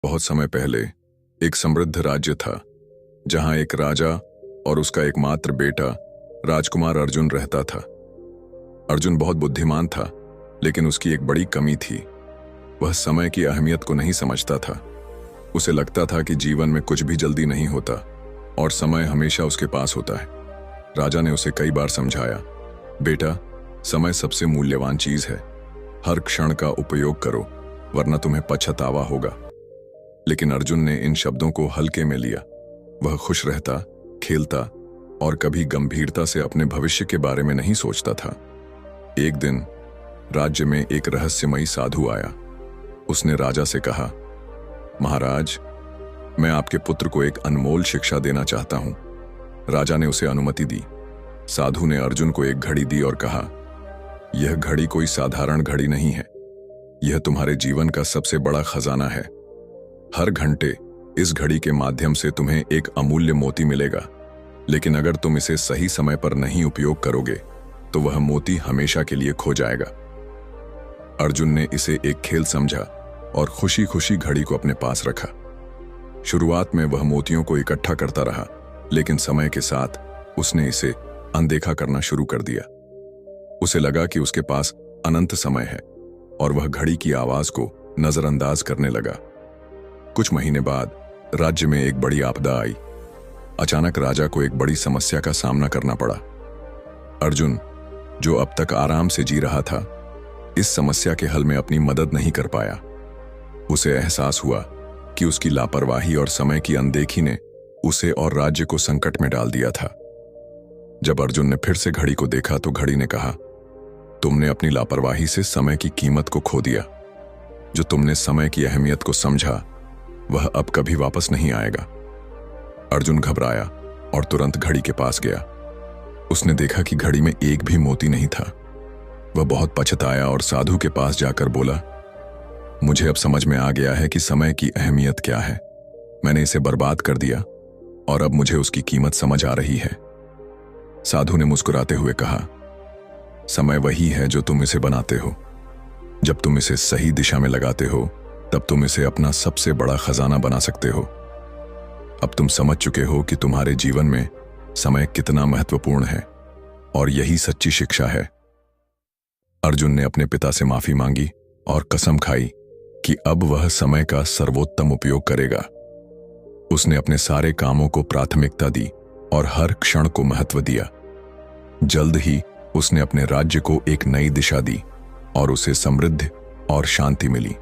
बहुत समय पहले एक समृद्ध राज्य था जहां एक राजा और उसका एकमात्र बेटा राजकुमार अर्जुन रहता था। अर्जुन बहुत बुद्धिमान था, लेकिन उसकी एक बड़ी कमी थी। वह समय की अहमियत को नहीं समझता था। उसे लगता था कि जीवन में कुछ भी जल्दी नहीं होता और समय हमेशा उसके पास होता है। राजा ने उसे कई बार समझाया, बेटा, समय सबसे मूल्यवान चीज है। हर क्षण का उपयोग करो, वरना तुम्हें पछतावा होगा। लेकिन अर्जुन ने इन शब्दों को हल्के में लिया। वह खुश रहता, खेलता और कभी गंभीरता से अपने भविष्य के बारे में नहीं सोचता था। एक दिन राज्य में एक रहस्यमयी साधु आया। उसने राजा से कहा, महाराज, मैं आपके पुत्र को एक अनमोल शिक्षा देना चाहता हूं। राजा ने उसे अनुमति दी। साधु ने अर्जुन को एक घड़ी दी और कहा, यह घड़ी कोई साधारण घड़ी नहीं है। यह तुम्हारे जीवन का सबसे बड़ा खजाना है। हर घंटे इस घड़ी के माध्यम से तुम्हें एक अमूल्य मोती मिलेगा, लेकिन अगर तुम इसे सही समय पर नहीं उपयोग करोगे तो वह मोती हमेशा के लिए खो जाएगा। अर्जुन ने इसे एक खेल समझा और खुशी खुशी घड़ी को अपने पास रखा। शुरुआत में वह मोतियों को इकट्ठा करता रहा, लेकिन समय के साथ उसने इसे अनदेखा करना शुरू कर दिया। उसे लगा कि उसके पास अनंत समय है और वह घड़ी की आवाज को नजरअंदाज करने लगा। कुछ महीने बाद राज्य में एक बड़ी आपदा आई। अचानक राजा को एक बड़ी समस्या का सामना करना पड़ा। अर्जुन, जो अब तक आराम से जी रहा था, इस समस्या के हल में अपनी मदद नहीं कर पाया। उसे एहसास हुआ कि उसकी लापरवाही और समय की अनदेखी ने उसे और राज्य को संकट में डाल दिया था। जब अर्जुन ने फिर से घड़ी को देखा तो घड़ी ने कहा, तुमने अपनी लापरवाही से समय की कीमत को खो दिया। जो तुमने समय की अहमियत को समझा, वह अब कभी वापस नहीं आएगा। अर्जुन घबराया और तुरंत घड़ी के पास गया। उसने देखा कि घड़ी में एक भी मोती नहीं था। वह बहुत पछताया और साधु के पास जाकर बोला, मुझे अब समझ में आ गया है कि समय की अहमियत क्या है। मैंने इसे बर्बाद कर दिया और अब मुझे उसकी कीमत समझ आ रही है। साधु ने मुस्कुराते हुए कहा, समय वही है जो तुम इसे बनाते हो। जब तुम इसे सही दिशा में लगाते हो, तब तुम इसे अपना सबसे बड़ा खजाना बना सकते हो। अब तुम समझ चुके हो कि तुम्हारे जीवन में समय कितना महत्वपूर्ण है, और यही सच्ची शिक्षा है। अर्जुन ने अपने पिता से माफी मांगी और कसम खाई कि अब वह समय का सर्वोत्तम उपयोग करेगा। उसने अपने सारे कामों को प्राथमिकता दी और हर क्षण को महत्व दिया। जल्द ही उसने अपने राज्य को एक नई दिशा दी और उसे समृद्धि और शांति मिली।